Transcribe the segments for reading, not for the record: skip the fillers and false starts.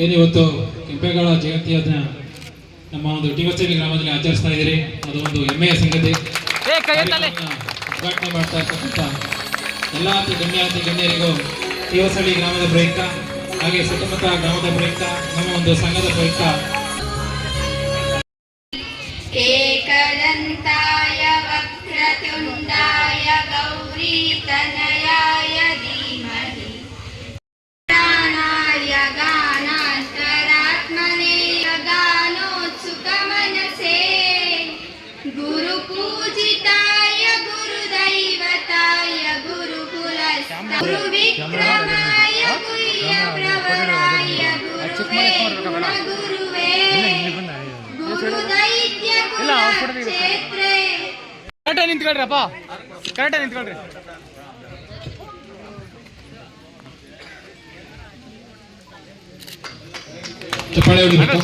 ಏನಿವತ್ತು ಕೆಂಪೇಗೌಡ ಜಯಂತಿಯನ್ನ ನಮ್ಮ ಒಂದು ಟಿವಸಳ್ಳಿ ಗ್ರಾಮದಲ್ಲಿ ಆಚರಿಸ್ತಾ ಇದ್ದೀರಿ. ಅದು ಒಂದು ಹೆಮ್ಮೆಯ ಸಂಗತಿ. ಉದ್ಘಾಟನೆ ಮಾಡ್ತಾ ಇರ್ತಕ್ಕಂಥ ಎಲ್ಲ ಗಣ್ಯರಿಗೂ ಟಿವಸಳ್ಳಿ ಗ್ರಾಮದ ಪ್ರಯುಕ್ತ ಹಾಗೆ ಸುತ್ತಮುತ್ತ ಗ್ರಾಮದ ಪ್ರಯುಕ್ತ ನಮ್ಮ ಒಂದು ಸಂಘದ ಪ್ರಯುಕ್ತ ಏಕದಂತಾಯ ವಕ್ರತುಂಡಾಯ ಗೌರಿ ತನಯಾಯ ಧೀಮಹಿ ಪ್ರಾಣಾಯ ಗಾನಾಂತರಾತ್ಮನೇ ಗಾನೋತ್ಸುಕ ಮನಸೇ ಗುರು ಪೂಜಿತಾಯ ಗುರುದೈವತಾಯ ಗುರುಕುಲಸ್ಥ ಗುರು ವಿಕ್ರಮಾಯ ಗುಹ್ಯ ಪ್ರವರಾಯ ಗುರುವೇ ಗುರುವೇ ಗುರುದೈತ್ಯ ಕುಲಕ್ಷೇತ್ರೇ. ಕರೆಕ್ಟಾಗಿ ನಿಂತ್ಕೊಳ್ರಿ ಅಪ್ಪ, ಕರೆಕ್ಟಾಗಿ ನಿಂತ್ಕೊಳ್ರಿ. ಚಪ್ಪಾಳೆ ಹೊಡಿಬೇಕು.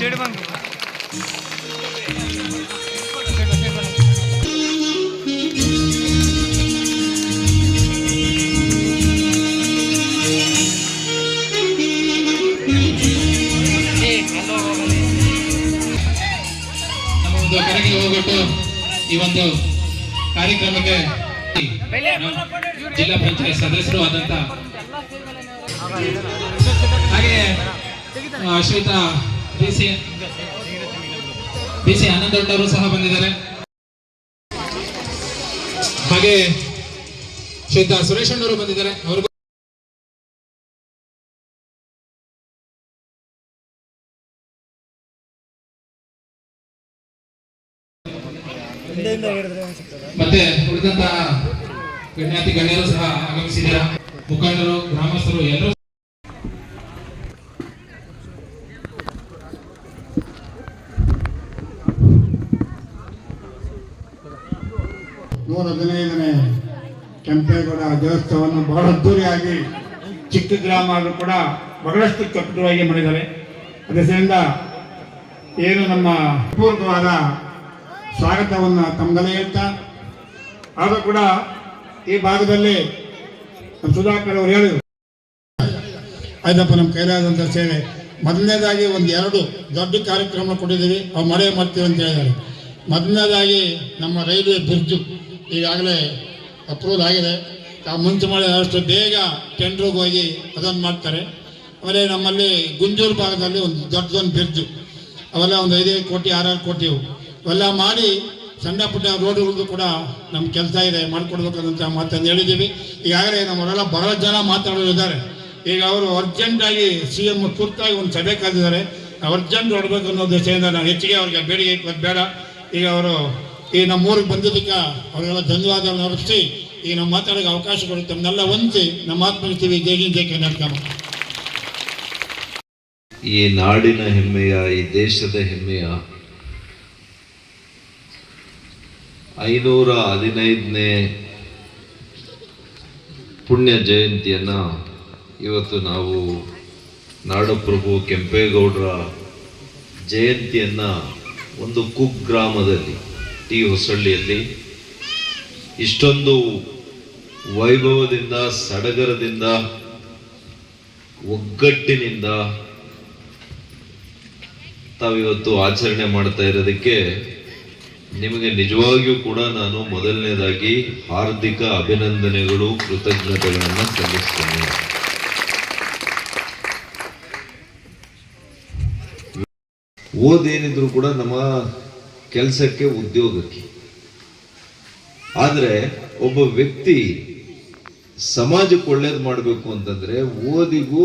ಕರೆಗೆ ಹೋಗ್ಬಿಟ್ಟು ಈ ಒಂದು ಕಾರ್ಯಕ್ರಮಕ್ಕೆ ಜಿಲ್ಲಾ ಪಂಚಾಯತ್ ಸದಸ್ಯರು ಆದಂತ ಹಾಗೆ ಶ್ರೀಯುತ ಬಿಸಿ ಆನಂದಣ್ಣವರು ಸಹ ಬಂದಿದ್ದಾರೆ. ಹಾಗೆ ಶ್ರೀಯುತ ಸುರೇಶ್ ಅಣ್ಣವರು ಬಂದಿದ್ದಾರೆ. ಅವ್ರಿಗೂ ಮತ್ತೆ ಉಳಿದಂತಹ ಗಣ್ಯರು ಸಹ ಆಗಮಿಸಿದ್ದಾರೆ. ಮುಖಂಡರು, ಗ್ರಾಮಸ್ಥರು ಎಲ್ಲರೂ 115ನೇ ಕೆಂಪೇಗೌಡ ದೇವಸ್ಥಾನವನ್ನು ಬಹಳ ಅದ್ದೂರಿಯಾಗಿ ಚಿಕ್ಕ ಗ್ರಾಮ ಆದರೂ ಕೂಡ ಬಹಳಷ್ಟು ಕಟ್ಟುವಾಗಿ ಮಾಡಿದ್ದಾರೆ. ಅದರಿಂದ ಏನು ನಮ್ಮ ಪೂರ್ವಕವಾದ ಸ್ವಾಗತವನ್ನು ತಮ್ಮದಲ್ಲೇ ಹೇಳ್ತಾ, ಆದರೂ ಕೂಡ ಈ ಭಾಗದಲ್ಲಿ ಸುಧಾಕರ್ ಅವರು ಹೇಳಿದರು, ಆಯ್ತಪ್ಪ ನಮ್ಮ ಕೈಲಾದಂಥ ಸೇವೆ. ಮೊದಲನೇದಾಗಿ 1-2 ದೊಡ್ಡ ಕಾರ್ಯಕ್ರಮ ಕೊಟ್ಟಿದ್ದೀವಿ, ಅವು ಮಳೆ ಮಾಡ್ತೀವಿ ಅಂತ ಹೇಳಿದ್ದಾರೆ. ಮೊದಲನೇದಾಗಿ ನಮ್ಮ ರೈಲ್ವೆ ಬ್ರಿಡ್ಜು ಈಗಾಗಲೇ ಅಪ್ರೂವಲ್ ಆಗಿದೆ. ಮುಂಚೆ ಮಾಡಿ ಅಷ್ಟು ಬೇಗ ಟೆಂಡ್ರಿಗೆ ಹೋಗಿ ಅದನ್ನು ಮಾಡ್ತಾರೆ. ಆಮೇಲೆ ನಮ್ಮಲ್ಲಿ ಗುಂಜೂರು ಭಾಗದಲ್ಲಿ ಒಂದು ದೊಡ್ಡದೊಂದು ಬ್ರಿಡ್ಜು, ಅವೆಲ್ಲ ಒಂದು 5 ಕೋಟಿ 6 ಕೋಟಿ ಇವೆಲ್ಲ ಮಾಡಿ ಸಣ್ಣ ಪುಟ್ಟ ರೋಡ್ಗಳದ್ದು ಕೂಡ ನಮ್ಮ ಕೆಲಸ ಇದೆ, ಮಾಡಿಕೊಡ್ಬೇಕಂತ ಮಾತನ್ನು ಹೇಳಿದ್ದೀವಿ. ಈಗಾಗಲೇ ನಮ್ಮವರೆಲ್ಲ ಬಹಳ ಜನ ಮಾತಾಡೋರಿದ್ದಾರೆ. ಈಗ ಅವರು ಅರ್ಜೆಂಟಾಗಿ CM ತುರ್ತಾಗಿ ಒಂದು ಸಭೆ ಕರೆದಿದ್ದಾರೆ. ಅರ್ಜೆಂಟ್ ಹೊಡಬೇಕು ಅನ್ನೋ ದೃಷ್ಟಿಯಿಂದ ನಾವು ಹೆಚ್ಚಿಗೆ ಅವ್ರಿಗೆ ಬೇಡಿಕೆ ಇಕ್ಕೋದು ಬೇಡ. ಈಗ ಅವರು ಈ ನಮ್ಮ ಊರಿಗೆ ಬಂದಿದ್ದಕ್ಕೆ ಅವರಿಗೆಲ್ಲ ಧನ್ಯವಾದಗಳನ್ನು ಅರ್ಪಿಸಿ ಈಗ ನಾವು ಮಾತಾಡೋಕ್ಕೆ ಅವಕಾಶ ಕೊಡುತ್ತೆ. ತಮ್ಮನ್ನೆಲ್ಲ ಹೊಂದಿಸಿ ನಮ್ಮ ಮಾತನಾಡ್ತೀವಿ. ಜೈ ಕರ್ನಾಟಕ. ಈ ನಾಡಿನ ಹೆಮ್ಮೆಯ, ಈ ದೇಶದ ಹೆಮ್ಮೆಯ 515ನೇ ಪುಣ್ಯ ಜಯಂತಿಯನ್ನು ಇವತ್ತು ನಾವು ನಾಡಪ್ರಭು ಕೆಂಪೇಗೌಡರ ಜಯಂತಿಯನ್ನು ಒಂದು ಕುಗ್ರಾಮದಲ್ಲಿ ಟಿ ಹೊಸಳ್ಳಿಯಲ್ಲಿ ಇಷ್ಟೊಂದು ವೈಭವದಿಂದ, ಸಡಗರದಿಂದ, ಒಗ್ಗಟ್ಟಿನಿಂದ ತಾವಿವತ್ತು ಆಚರಣೆ ಮಾಡ್ತಾ ಇರೋದಕ್ಕೆ ನಿಮಗೆ ನಿಜವಾಗಿಯೂ ಕೂಡ ನಾನು ಮೊದಲನೇದಾಗಿ ಹಾರ್ದಿಕ ಅಭಿನಂದನೆಗಳು, ಕೃತಜ್ಞತೆಗಳನ್ನು ಸಲ್ಲಿಸ್ತೇನೆ. ಓದೇನಿದ್ರು ಕೂಡ ನಮ್ಮ ಕೆಲಸಕ್ಕೆ, ಉದ್ಯೋಗಕ್ಕೆ. ಆದರೆ ಒಬ್ಬ ವ್ಯಕ್ತಿ ಸಮಾಜಕ್ಕೆ ಒಳ್ಳೇದು ಮಾಡಬೇಕು ಅಂತಂದ್ರೆ ಓದಿಗೂ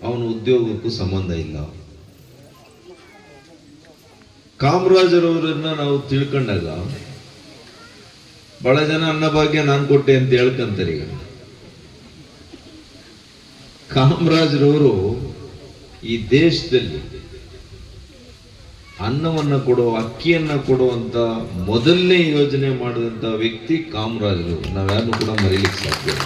ಅವನ ಉದ್ಯೋಗಕ್ಕೂ ಸಂಬಂಧ ಇಲ್ಲ. ಕಾಮರಾಜರವರನ್ನ ನಾವು ತಿಳ್ಕೊಂಡಾಗ ಬಹಳ ಜನ ಅನ್ನಭಾಗ್ಯ ನಾನು ಕೊಟ್ಟೆ ಅಂತ ಹೇಳ್ಕಂತಾರೆ. ಈಗ ಕಾಮರಾಜರವರು ಈ ದೇಶದಲ್ಲಿ ಅನ್ನವನ್ನ ಕೊಡೋ, ಅಕ್ಕಿಯನ್ನ ಕೊಡುವಂತ ಮೊದಲನೇ ಯೋಜನೆ ಮಾಡಿದಂತ ವ್ಯಕ್ತಿ ಕಾಮರಾಜರು. ನಾವ್ಯಾರನ್ನು ಕೂಡ ಮರೀಲಿಕ್ಕೆ ಸಾಧ್ಯ ಇಲ್ಲ.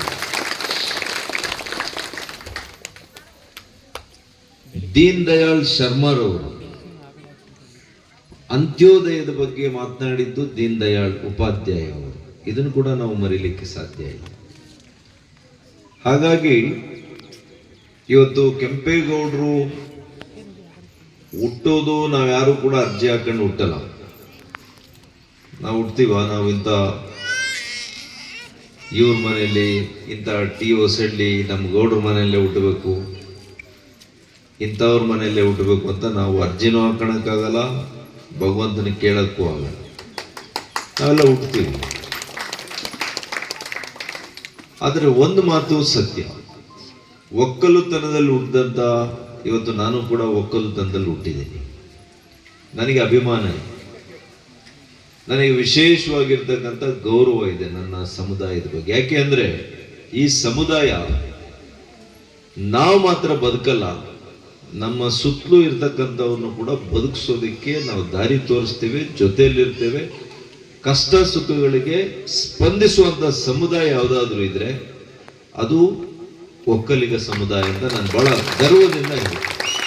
ದೀನ್ ದಯಾಳ್ ಶರ್ಮಾರವರು ಅಂತ್ಯೋದಯದ ಬಗ್ಗೆ ಮಾತನಾಡಿದ್ದು ದೀನ್ ದಯಾಳ್ ಉಪಾಧ್ಯಾಯ ಅವರು. ಇದನ್ನು ಕೂಡ ನಾವು ಮರೀಲಿಕ್ಕೆ ಸಾಧ್ಯ ಇಲ್ಲ. ಹಾಗಾಗಿ ಇವತ್ತು ಕೆಂಪೇಗೌಡರು ಹುಟ್ಟೋದು ನಾವ್ಯಾರು ಕೂಡ ಅರ್ಜಿ ಹಾಕೊಂಡು ಹುಟ್ಟಲ್ಲ. ನಾವು ಹುಡ್ತೀವ, ನಾವು ಇಂಥ ಇವ್ರ ಮನೆಯಲ್ಲಿ, ಇಂಥ ಟಿ ಹೊಸಳ್ಳಿ ನಮ್ಮ ಗೌಡ್ರ ಮನೆಯಲ್ಲೇ ಹುಟ್ಟಬೇಕು, ಇಂಥವ್ರ ಮನೆಯಲ್ಲೇ ಹುಟ್ಟಬೇಕು ಅಂತ ನಾವು ಅರ್ಜಿನೂ ಹಾಕೋಣಕ್ಕಾಗಲ್ಲ, ಭಗವಂತನ ಕೇಳಕ್ಕೂ ಆಗಲ್ಲ. ನಾವೆಲ್ಲ ಹುಟ್ಟುತ್ತೀವಿ. ಆದರೆ ಒಂದು ಮಾತು ಸತ್ಯ, ಒಕ್ಕಲುತನದಲ್ಲಿ ಹುಟ್ಟಿದಂಥ, ಇವತ್ತು ನಾನು ಕೂಡ ಒಕ್ಕಲುತನದಲ್ಲಿ ಹುಟ್ಟಿದ್ದೀನಿ. ನನಗೆ ಅಭಿಮಾನ ಇದೆ, ನನಗೆ ವಿಶೇಷವಾಗಿರ್ತಕ್ಕಂಥ ಗೌರವ ಇದೆ ನನ್ನ ಸಮುದಾಯದ ಬಗ್ಗೆ. ಯಾಕೆ ಅಂದರೆ ಈ ಸಮುದಾಯ ನಾವು ಮಾತ್ರ ಬದುಕಲ್ಲ, ನಮ್ಮ ಸುತ್ತಲೂ ಇರ್ತಕ್ಕಂಥವ್ರನ್ನು ಕೂಡ ಬದುಕಿಸೋದಕ್ಕೆ ನಾವು ದಾರಿ ತೋರಿಸ್ತೇವೆ, ಜೊತೆಯಲ್ಲಿರ್ತೇವೆ. ಕಷ್ಟ ಸುಖಗಳಿಗೆ ಸ್ಪಂದಿಸುವಂಥ ಸಮುದಾಯ ಯಾವುದಾದ್ರೂ ಇದ್ರೆ ಅದು ಒಕ್ಕಲಿಗ ಸಮುದಾಯ ಅಂತ ನಾನು ಬಹಳ ಗರ್ವದಿಂದ ಹೇಳ್ತೀನಿ,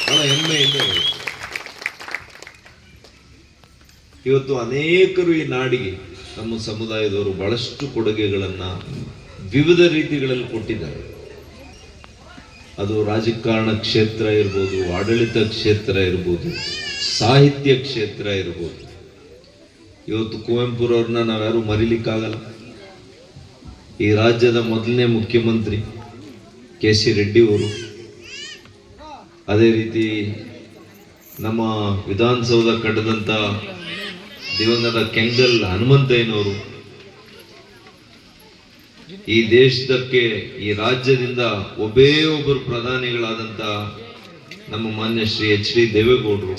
ಬಹಳ ಹೆಮ್ಮೆಯಿಂದ ಹೇಳ್ತೀನಿ. ಇವತ್ತು ಅನೇಕರು ಈ ನಾಡಿಗೆ, ನಮ್ಮ ಸಮುದಾಯದವರು ಬಹಳಷ್ಟು ಕೊಡುಗೆಗಳನ್ನು ವಿವಿಧ ರೀತಿಗಳಲ್ಲಿ ಕೊಟ್ಟಿದ್ದಾರೆ. ಅದು ರಾಜಕಾರಣ ಕ್ಷೇತ್ರ ಇರ್ಬೋದು, ಆಡಳಿತ ಕ್ಷೇತ್ರ ಇರ್ಬೋದು, ಸಾಹಿತ್ಯ ಕ್ಷೇತ್ರ ಇರ್ಬೋದು. ಇವತ್ತು ಕುವೆಂಪುರವ್ರನ್ನ ನಾವ್ಯಾರು ಮರಿಲಿಕ್ಕಾಗಲ್ಲ. ಈ ರಾಜ್ಯದ ಮೊದಲನೇ ಮುಖ್ಯಮಂತ್ರಿ ಕೆ.ಸಿ. ರೆಡ್ಡಿ ಅವರು, ಅದೇ ರೀತಿ ನಮ್ಮ ವಿಧಾನಸೌಧ ಕಟ್ಟದಂಥ ದಿವಂಗತ ಕೆಂಗಲ್ ಹನುಮಂತಯ್ಯನವರು, ಈ ದೇಶದಕ್ಕೆ ಈ ರಾಜ್ಯದಿಂದ ಒಬ್ಬೇ ಒಬ್ಬರು ಪ್ರಧಾನಿಗಳಾದಂಥ ನಮ್ಮ ಮಾನ್ಯ ಶ್ರೀ H.D. ದೇವೇಗೌಡರು,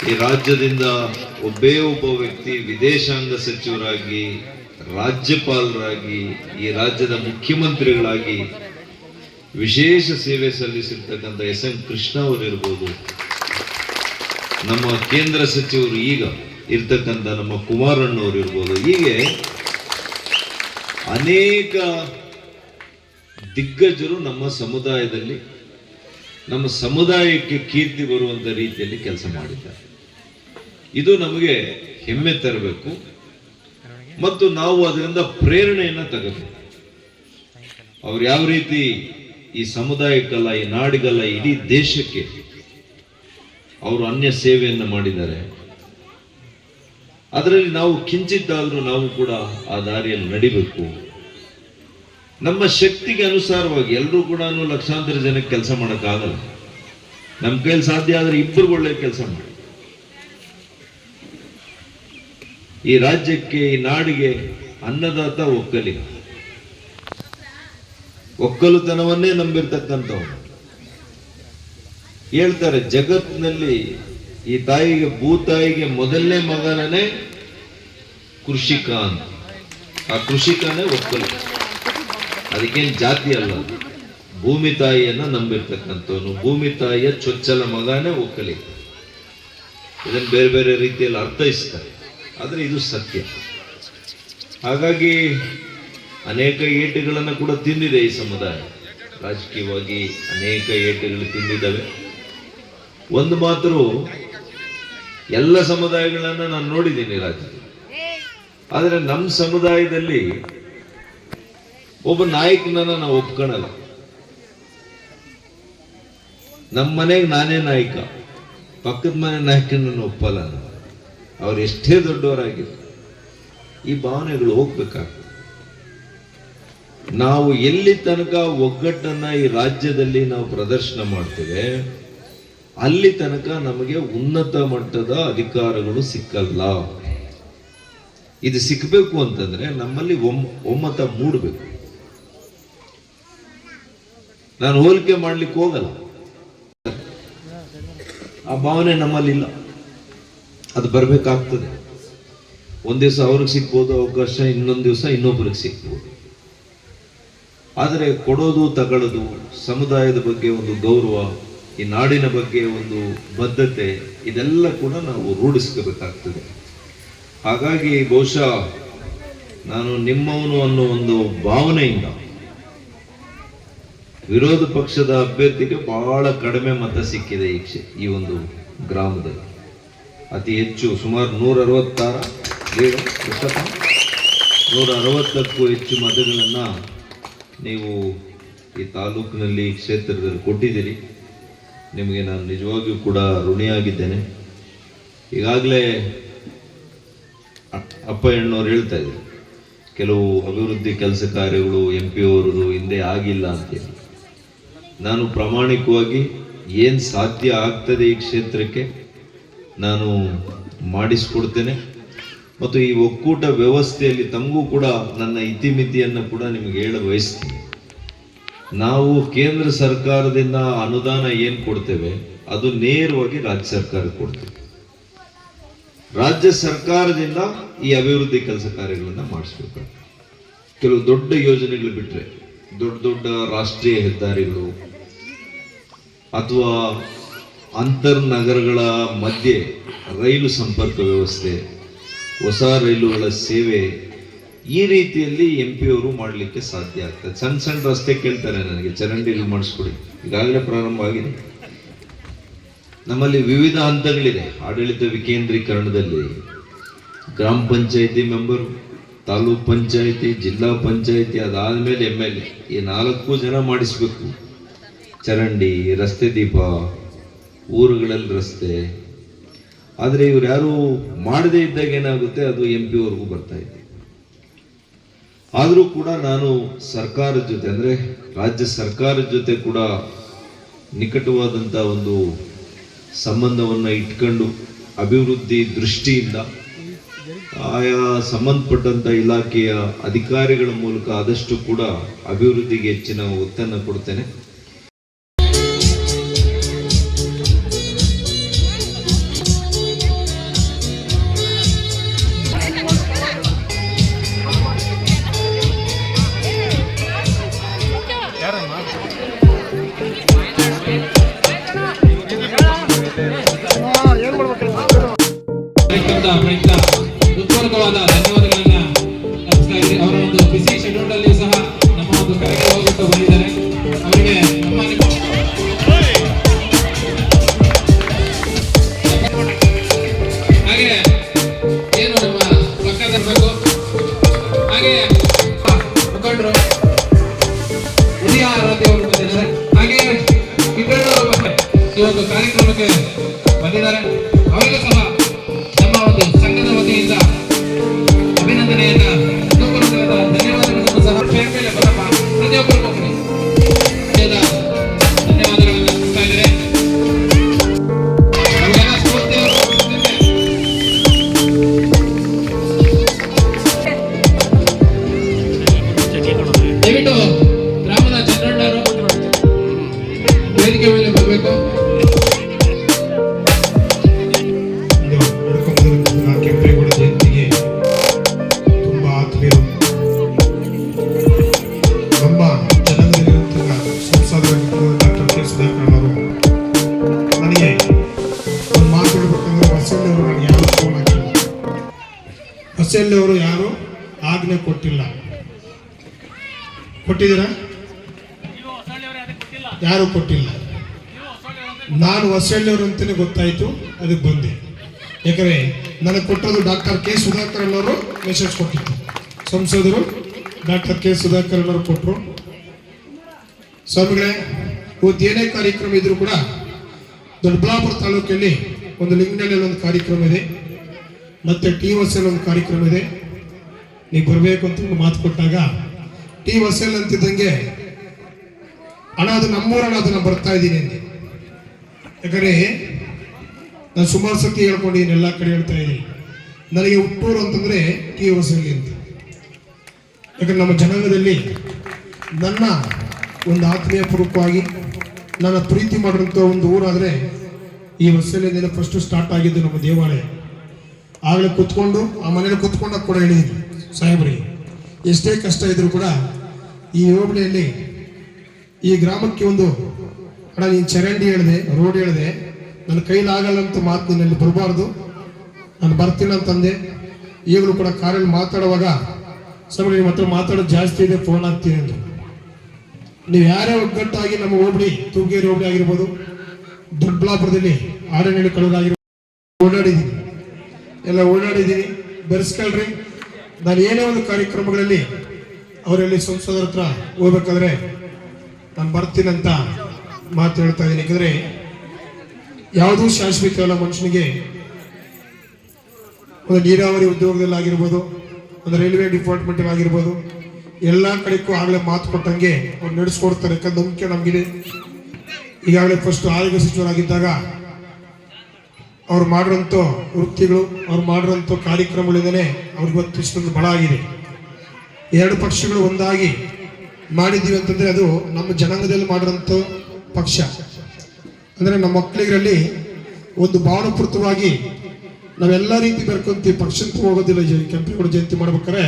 ಈ ರಾಜ್ಯದಿಂದ ಒಬ್ಬೇ ಒಬ್ಬ ವ್ಯಕ್ತಿ ವಿದೇಶಾಂಗ ಸಚಿವರಾಗಿ, ರಾಜ್ಯಪಾಲರಾಗಿ, ಈ ರಾಜ್ಯದ ಮುಖ್ಯಮಂತ್ರಿಗಳಾಗಿ ವಿಶೇಷ ಸೇವೆ ಸಲ್ಲಿಸಿರ್ತಕ್ಕಂಥ S.M. ಕೃಷ್ಣ ಅವರಿರ್ಬೋದು, ನಮ್ಮ ಕೇಂದ್ರ ಸಚಿವರು ಈಗ ಇರ್ತಕ್ಕಂಥ ನಮ್ಮ ಕುಮಾರಣ್ಣವರು ಇರ್ಬೋದು. ಹೀಗೆ ಅನೇಕ ದಿಗ್ಗಜರು ನಮ್ಮ ಸಮುದಾಯದಲ್ಲಿ, ನಮ್ಮ ಸಮುದಾಯಕ್ಕೆ ಕೀರ್ತಿ ಬರುವಂತ ರೀತಿಯಲ್ಲಿ ಕೆಲಸ ಮಾಡಿದ್ದಾರೆ. ಇದು ನಮಗೆ ಹೆಮ್ಮೆ ತರಬೇಕು ಮತ್ತು ನಾವು ಅದರಿಂದ ಪ್ರೇರಣೆಯನ್ನು ತಗೋಬೇಕು. ಅವ್ರು ಯಾವ ರೀತಿ ಈ ಸಮುದಾಯಕ್ಕಲ್ಲ, ಈ ನಾಡಿಗಲ್ಲ, ಇಡೀ ದೇಶಕ್ಕೆ ಅವರು ಅನ್ಯ ಸೇವೆಯನ್ನು ಮಾಡಿದ್ದಾರೆ. ಅದರಲ್ಲಿ ನಾವು ಕಿಂಚಿತ್ತಾದ್ರೂ ನಾವು ಕೂಡ ಆ ದಾರಿಯಲ್ಲಿ ನಡಿಬೇಕು. ನಮ್ಮ ಶಕ್ತಿಗೆ ಅನುಸಾರವಾಗಿ ಎಲ್ಲರೂ ಕೂಡ ಲಕ್ಷಾಂತರ ಜನಕ್ಕೆ ಕೆಲಸ ಮಾಡೋಕ್ಕಾಗಲ್ಲ. ನಮ್ಮ ಕೈಯಲ್ಲಿ ಸಾಧ್ಯ ಆದರೆ ಇಬ್ಬರು ಒಳ್ಳೆ ಕೆಲಸ ಮಾಡಿ ಈ ರಾಜ್ಯಕ್ಕೆ, ಈ ನಾಡಿಗೆ ಅನ್ನದಾತ ಒಕ್ಕಲಿಗ. ಒಕ್ಕಲುತನವನ್ನೇ ನಂಬಿರ್ತಕ್ಕಂಥವ್ರು ಹೇಳ್ತಾರೆ, ಜಗತ್ತಿನಲ್ಲಿ ಈ ತಾಯಿಗೆ, ಭೂತಾಯಿಗೆ ಮೊದಲನೇ ಮಗನೇ ಕೃಷಿಕ ಅಂತ. ಆ ಕೃಷಿಕನೇ ಒಕ್ಕಲಿಗ. ಅದಕ್ಕೇನು ಜಾತಿ ಅಲ್ಲ, ಭೂಮಿ ತಾಯಿಯನ್ನ ನಂಬಿರ್ತಕ್ಕಂಥವನು, ಭೂಮಿ ತಾಯಿಯ ಚೊಚ್ಚಲ ಮಗನೇ ಒಕ್ಕಲಿಗ. ಇದನ್ನು ಬೇರೆ ಬೇರೆ ರೀತಿಯಲ್ಲಿ ಅರ್ಥೈಸ್ತಾರೆ, ಆದರೆ ಇದು ಸತ್ಯ. ಹಾಗಾಗಿ ಅನೇಕ ಏಟುಗಳನ್ನು ಕೂಡ ತಿಂದಿದೆ ಈ ಸಮುದಾಯ. ರಾಜಕೀಯವಾಗಿ ಅನೇಕ ಏಟುಗಳು ತಿಂದಿದ್ದಾವೆ. ಒಂದು ಮಾತ್ರ, ಎಲ್ಲ ಸಮುದಾಯಗಳನ್ನ ನಾನು ನೋಡಿದ್ದೀನಿ ರಾಜ್ಯದಲ್ಲಿ, ಆದರೆ ನಮ್ಮ ಸಮುದಾಯದಲ್ಲಿ ಒಬ್ಬ ನಾಯಕನನ್ನ ನಾವು ಒಪ್ಕೊಳ್ಳಲ್ಲ. ನಮ್ಮ ಮನೆಗೆ ನಾನೇ ನಾಯಕ, ಪಕ್ಕದ ಮನೆ ನಾಯಕನನ್ನು ಒಪ್ಪಲ್ಲ ನಾನು. ಅವ್ರು ಎಷ್ಟೇ ದೊಡ್ಡವರಾಗಿದ್ರು ಈ ಭಾವನೆಗಳು ಹೋಗ್ಬೇಕಾಗ್ತದೆ. ನಾವು ಎಲ್ಲಿ ತನಕ ಒಗ್ಗಟ್ಟನ್ನ ಈ ರಾಜ್ಯದಲ್ಲಿ ನಾವು ಪ್ರದರ್ಶನ ಮಾಡ್ತೇವೆ ಅಲ್ಲಿ ತನಕ ನಮಗೆ ಉನ್ನತ ಮಟ್ಟದ ಅಧಿಕಾರಗಳು ಸಿಕ್ಕಲ್ಲ. ಇದು ಸಿಕ್ಕಬೇಕು ಅಂತಂದ್ರೆ ನಮ್ಮಲ್ಲಿ ಒಮ್ಮತ ಮೂಡಬೇಕು. ನಾನು ಹೋಲಿಕೆ ಮಾಡ್ಲಿಕ್ಕೆ ಹೋಗಲ್ಲ, ಆ ಭಾವನೆ ನಮ್ಮಲ್ಲಿ ಇಲ್ಲ. ಅದು ಬರ್ಬೇಕಾಗ್ತದೆ. ಒಂದ್ ದಿವಸ ಅವ್ರಿಗೆ ಸಿಗ್ಬೋದು ಅವಕಾಶ, ಇನ್ನೊಂದು ದಿವಸ ಇನ್ನೊಬ್ರಿಗೆ ಸಿಗ್ಬೋದು. ಆದರೆ ಕೊಡೋದು ತಗೊಳ್ಳೋದು, ಸಮುದಾಯದ ಬಗ್ಗೆ ಒಂದು ಗೌರವ, ಈ ನಾಡಿನ ಬಗ್ಗೆ ಒಂದು ಬದ್ಧತೆ, ಇದೆಲ್ಲ ಕೂಡ ನಾವು ರೂಢಿಸ್ಕೋಬೇಕಾಗ್ತದೆ. ಹಾಗಾಗಿ ಬಹುಶಃ ನಾನು ನಿಮ್ಮವನು ಅನ್ನೋ ಒಂದು ಭಾವನೆಯಿಂದ ವಿರೋಧ ಪಕ್ಷದ ಅಭ್ಯರ್ಥಿಗೆ ಬಹಳ ಕಡಿಮೆ ಮತ ಸಿಕ್ಕಿದೆ ಈ ಒಂದು ಗ್ರಾಮದಲ್ಲಿ. ಅತಿ ಹೆಚ್ಚು ಸುಮಾರು 160ಕ್ಕೂ ಹೆಚ್ಚು ಮತಗಳನ್ನು ನೀವು ಈ ತಾಲೂಕಿನಲ್ಲಿ ಈ ಕ್ಷೇತ್ರದಲ್ಲಿ ಕೊಟ್ಟಿದ್ದೀರಿ. ನಿಮಗೆ ನಾನು ನಿಜವಾಗಿಯೂ ಕೂಡ ಋಣಿಯಾಗಿದ್ದೇನೆ. ಈಗಾಗಲೇ ಅಪ್ಪ ಹೆಣ್ಣವ್ರು ಹೇಳ್ತಾ ಇದ್ರು, ಕೆಲವು ಅಭಿವೃದ್ಧಿ ಕೆಲಸ ಕಾರ್ಯಗಳು MP ಅವರದು ಹಿಂದೆ ಆಗಿಲ್ಲ ಅಂತೇಳಿ. ನಾನು ಪ್ರಾಮಾಣಿಕವಾಗಿ ಏನು ಸಾಧ್ಯ ಆಗ್ತದೆ ಈ ಕ್ಷೇತ್ರಕ್ಕೆ ನಾನು ಮಾಡಿಸ್ಕೊಡ್ತೇನೆ. ಮತ್ತು ಈ ಒಕ್ಕೂಟ ವ್ಯವಸ್ಥೆಯಲ್ಲಿ ತಮಗೂ ಕೂಡ ನನ್ನ ಇತಿಮಿತಿಯನ್ನು ಕೂಡ ನಿಮಗೆ ಹೇಳ ಬಯಸ್ತೀನಿ. ನಾವು ಕೇಂದ್ರ ಸರ್ಕಾರದಿಂದ ಅನುದಾನ ಏನು ಕೊಡ್ತೇವೆ ಅದು ನೇರವಾಗಿ ರಾಜ್ಯ ಸರ್ಕಾರಕ್ಕೆ ಕೊಡ್ತೇವೆ. ರಾಜ್ಯ ಸರ್ಕಾರದಿಂದ ಈ ಅಭಿವೃದ್ಧಿ ಕೆಲಸ ಕಾರ್ಯಗಳನ್ನು ಮಾಡಿಸ್ಬೇಕು. ಕೆಲವು ದೊಡ್ಡ ಯೋಜನೆಗಳು ಬಿಟ್ಟರೆ, ದೊಡ್ಡ ದೊಡ್ಡ ರಾಷ್ಟ್ರೀಯ ಹೆದ್ದಾರಿಗಳು ಅಥವಾ ಅಂತರ್ನಗರಗಳ ಮಧ್ಯೆ ರೈಲು ಸಂಪರ್ಕ ವ್ಯವಸ್ಥೆ, ಹೊಸ ರೈಲುಗಳ ಸೇವೆ, ಈ ರೀತಿಯಲ್ಲಿ MP ಅವರು ಮಾಡಲಿಕ್ಕೆ ಸಾಧ್ಯ ಆಗ್ತದೆ. ಸಣ್ಣ ಸಣ್ಣ ರಸ್ತೆ ಕೇಳ್ತಾರೆ ನನಗೆ, ಚರಂಡಿಲಿ ಮಾಡಿಸ್ಕೊಡಿ, ಈಗಾಗಲೇ ಪ್ರಾರಂಭ ಆಗಿದೆ. ನಮ್ಮಲ್ಲಿ ವಿವಿಧ ಹಂತಗಳಿದೆ ಆಡಳಿತ ವಿಕೇಂದ್ರೀಕರಣದಲ್ಲಿ. ಗ್ರಾಮ ಪಂಚಾಯಿತಿ ಮೆಂಬರು, ತಾಲೂಕ್ ಪಂಚಾಯಿತಿ, ಜಿಲ್ಲಾ ಪಂಚಾಯಿತಿ, ಅದಾದಮೇಲೆ MLA, ಈ 4 ಜನ ಮಾಡಿಸ್ಬೇಕು. ಚರಂಡಿ, ರಸ್ತೆ ದೀಪ, ಊರುಗಳಲ್ಲಿ ರಸ್ತೆ. ಆದರೆ ಇವ್ರು ಯಾರು ಮಾಡದೇ ಇದ್ದಾಗ ಏನಾಗುತ್ತೆ, ಅದು MP ಅವ್ರಿಗೂ ಬರ್ತಾ ಇದೆ. ಆದರೂ ಕೂಡ ನಾನು ಸರ್ಕಾರದ ಜೊತೆ, ಅಂದರೆ ರಾಜ್ಯ ಸರ್ಕಾರದ ಜೊತೆ ಕೂಡ ನಿಕಟವಾದಂಥ ಒಂದು ಸಂಬಂಧವನ್ನು ಇಟ್ಕೊಂಡು ಅಭಿವೃದ್ಧಿ ದೃಷ್ಟಿಯಿಂದ ಆಯಾ ಸಂಬಂಧಪಟ್ಟಂಥ ಇಲಾಖೆಯ ಅಧಿಕಾರಿಗಳ ಮೂಲಕ ಆದಷ್ಟು ಕೂಡ ಅಭಿವೃದ್ಧಿಗೆ ಹೆಚ್ಚಿನ ಒತ್ತನ್ನು ಕೊಡ್ತೇನೆ. ಕಾರ್ಯಕ್ರಮದ ಪ್ರಯುಕ್ತ ಹೃತ್ಪೂರ್ವಕವಾದ ಧನ್ಯವಾದಗಳನ್ನ ಅರ್ಪಿಸ್ತಾ ಇದ್ದೀನಿ. ಅವರ ಒಂದು ಬಿಸಿ ಶೆಡ್ಯೂಲ್ ಅಲ್ಲಿ ಸಹ ನಮ್ಮ ಒಂದು ಕಾರ್ಯಕ್ರಮ ಹೋಗ್ಬಿಟ್ಟು ಬಂದಿದ್ದಾರೆ. ಅವರಿಗೆ ನಮ್ಮ ಹಾಗೆ ಏನು ನಮ್ಮ ಪಕ್ಕದರ್ಬೇಕು, ಹಾಗೆ ಮುಖಂಡರು ಉದಯ ಆರಾಧ್ಯ ಅವರು ಬಂದಿದ್ದಾರೆ. ಹಾಗೆ ಕಿರಣ್ ಈ ಒಂದು ಕಾರ್ಯಕ್ರಮಕ್ಕೆ ಬಂದಿದ್ದಾರೆ. ಅವರಿಗೂ ಸಹ ನಮ್ಮ ಒಂದು ಸಂಘದ ವತಿಯಿಂದ ಅಭಿನಂದನೆಯನ್ನ, ಧನ್ಯವಾದಗಳನ್ನು ಸಹ ಮೇಲೆ ಬರಪ್ಪ ಪ್ರತಿಯೊಬ್ಬರಿಗೂ ಧನ್ಯವಾದಗಳನ್ನು ಅರ್ಪಿಸ್ತಾ ಇದ್ದಾರೆ. ನಮಗೆಲ್ಲ ಸ್ಫೂರ್ತಿಯನ್ನು ದಯವಿಟ್ಟು ಗ್ರಾಮದ ಜನರಣ್ಣರು ವೇದಿಕೆ ಮೇಲೆ ಬರಬೇಕು. ಕೆಂಪೇಗೌಡ ಜಯಂತಿಗೆ ತುಂಬಾ ಆತ್ಮೀಯರು, ನಮ್ಮ ಜನಾಂಗದಲ್ಲಿರುವಂತಹ ಸಂಸದರಾಗಿರುವ ಡಾಕ್ಟರ್ ಕೆ ಸುಧಾಕರ್ ಅವರು ನನಗೆ ಒಂದು ಮಾತಾಡಬೇಕಂದ್ರೆ ಹೊಸಳ್ಳಿ ಅವರು ನನಗೆ ಯಾರು ಫೋನ್ ಹಾಕಿಲ್ಲ. ಹೊಸಳ್ಳಿ ಅವರು ಯಾರು ಆಜ್ಞೆ ಕೊಟ್ಟಿಲ್ಲ. ಕೊಟ್ಟಿದ್ದೀರಾ? ಯಾರು ಕೊಟ್ಟಿಲ್ಲ. ನಾನು ಹೊಸಳ್ಳಿಯವರು ಅಂತಲೇ ಗೊತ್ತಾಯಿತು, ಅದಕ್ಕೆ ಬಂದೆ. ಯಾಕಂದರೆ ನನಗೆ ಕೊಟ್ಟದ್ದು ಡಾಕ್ಟರ್ ಕೆ ಸುಧಾಕರ್ ಅವರು ಮೆಸೇಜ್ ಕೊಟ್ಟಿತ್ತು. ಸಂಸದರು ಡಾಕ್ಟರ್ ಕೆ ಸುಧಾಕರ್ ಅವರು ಕೊಟ್ಟರು. ಸ್ವಾಮಿಗಳೇ, ಇವತ್ತು ಏನೇ ಕಾರ್ಯಕ್ರಮ ಇದ್ರೂ ಕೂಡ ದೊಡ್ಡಬಳ್ಳಾಪುರ ತಾಲೂಕಲ್ಲಿ ಒಂದು ಲಿಂಗನಹಳ್ಳಿಯಲ್ಲಿ ಒಂದು ಕಾರ್ಯಕ್ರಮ ಇದೆ, ಮತ್ತು TOSL ಒಂದು ಕಾರ್ಯಕ್ರಮ ಇದೆ. ನೀವು ಬರಬೇಕು ಅಂತ ಒಂದು ಮಾತು ಕೊಟ್ಟಾಗ TOSL ಅಂತಿದ್ದಂಗೆ ಅಣ್ಣ ಅದು ನಮ್ಮೂರಣ್ಣ, ಅದು ನಾನು ಬರ್ತಾ ಇದ್ದೀನಿ ಅಂದೆ. ಯಾಕಂದರೆ ನಾನು ಸುಮಾರು ಸತಿ ಹೇಳ್ಕೊಂಡಿದ್ದೀನಿ, ಎಲ್ಲ ಕಡೆ ಹೇಳ್ತಾ ಇದ್ದೀನಿ. ನನಗೆ ಹುಟ್ಟೂರು ಅಂತಂದರೆ TOSL ಅಂತ. ಯಾಕಂದ್ರೆ ನಮ್ಮ ಜನಾಂಗದಲ್ಲಿ ನನ್ನ ಒಂದು ಆತ್ಮೀಯ ಪೂರ್ವಕವಾಗಿ ನನ್ನ ಪ್ರೀತಿ ಮಾಡಿರೋಂಥ ಒಂದು ಊರಾದರೆ ಈ ಹೊಸಲಿಂದ ಫಸ್ಟು ಸ್ಟಾರ್ಟ್ ಆಗಿದ್ದು ನಮ್ಮ ದೇವಾಲಯ. ಆಗಲೇ ಕೂತ್ಕೊಂಡು ಆ ಮನೇಲಿ ಕೂತ್ಕೊಂಡಾಗ ಕೂಡ ಹೇಳಿದ್ದೀನಿ ಸಾಹೇಬ್ರಿಗೆ, ಎಷ್ಟೇ ಕಷ್ಟ ಇದ್ರೂ ಕೂಡ ಈ ಹೋಬಳಿಯಲ್ಲಿ ಈ ಗ್ರಾಮಕ್ಕೆ ಒಂದು ಅಣ್ಣ ನೀನು ಚರಂಡಿ ಹೇಳಿದೆ, ರೋಡ್ ಹೇಳಿದೆ, ನನ್ನ ಕೈಲಾಗಲ್ಲ ಅಂತ ಮಾತು ನಿನ್ನಲ್ಲಿ ಬರಬಾರ್ದು, ನಾನು ಬರ್ತೀನಿ ಅಂತಂದೆ. ಈಗಲೂ ಕೂಡ ಕಾರಲ್ಲಿ ಮಾತಾಡುವಾಗ ಸ್ವಲ್ಪ ನಿಮ್ಮ ಹತ್ರ ಮಾತಾಡೋದು ಜಾಸ್ತಿ ಇದೆ, ಫೋನ್ ಹಾಕ್ತೀನಿ ಅಂತ. ನೀವು ಯಾರೇ ಒಗ್ಗಟ್ಟಾಗಿ ನಮ್ಮ ಹೋಬಳಿ, ತೂಗೇರಿ ಹೋಬಳಿ ಆಗಿರ್ಬೋದು, ದೊಡ್ಡಬಳ್ಳಾಪುರದಲ್ಲಿ ಆಡನಹಳ್ಳಿ ಕಳೆದಾಗಿರ್ಬೋದು, ಓಡಾಡಿದ್ದೀನಿ, ಎಲ್ಲ ಓಡಾಡಿದ್ದೀನಿ. ಬೆರೆಸ್ಕೊಳ್ರಿ. ನಾನು ಏನೇ ಒಂದು ಕಾರ್ಯಕ್ರಮಗಳಲ್ಲಿ ಅವರಲ್ಲಿ ಸಂಸದರ ಹತ್ರ ಹೋಗ್ಬೇಕಾದ್ರೆ ನಾನು ಬರ್ತೀನಂತ ಮಾತು ಹೇಳ್ತಾ ಇದ್ದೀನಿ. ಯಾಕಂದರೆ ಯಾವುದೂ ಶಾಶ್ವತವಲ್ಲ. ಮನುಷ್ಯನಿಗೆ ಒಂದು ನೀರಾವರಿ ಉದ್ಯೋಗದಲ್ಲಾಗಿರ್ಬೋದು, ಒಂದು ರೈಲ್ವೆ ಡಿಪಾರ್ಟ್ಮೆಂಟಲ್ಲಿ ಆಗಿರ್ಬೋದು, ಎಲ್ಲ ಕಡೆಗೂ ಆಗಲೇ ಮಾತು ಕೊಟ್ಟಂಗೆ ಅವ್ರು ನಡೆಸ್ಕೊಡ್ತಾರೆ. ಯಾಕಂದ್ರೆ ನಂಬಿಕೆ ನಮಗಿದೆ. ಈಗಾಗಲೇ ಫಸ್ಟ್ ಆರೋಗ್ಯ ಸಚಿವರಾಗಿದ್ದಾಗ ಅವ್ರು ಮಾಡಿರೋಂಥ ವೃತ್ತಿಗಳು, ಅವ್ರು ಮಾಡಿರೋಂಥ ಕಾರ್ಯಕ್ರಮಗಳಿಂದಲೇ ಅವ್ರಿಗೆ ಇವತ್ತು ಇಷ್ಟೊಂದು ಬಲ ಆಗಿದೆ. ಎರಡು ಪಕ್ಷಗಳು ಒಂದಾಗಿ ಮಾಡಿದ್ದೀವಿ ಅಂತಂದರೆ ಅದು ನಮ್ಮ ಜನಾಂಗದಲ್ಲಿ ಮಾಡಿರೋಂಥ ಪಕ್ಷ. ಅಂದರೆ ನಮ್ಮ ಮಕ್ಕಳಿಗರಲ್ಲಿ ಒಂದು ಭಾವನಾಪೂರ್ವಕವಾಗಿ ನಾವೆಲ್ಲ ರೀತಿ ಬರ್ಕೊಂತೀವಿ. ಪಕ್ಷಕ್ಕೆ ಹೋಗೋದಿಲ್ಲ. ಕೆಂಪೇಗೌಡ ಜಯಂತಿ ಮಾಡ್ಬೇಕಾದ್ರೆ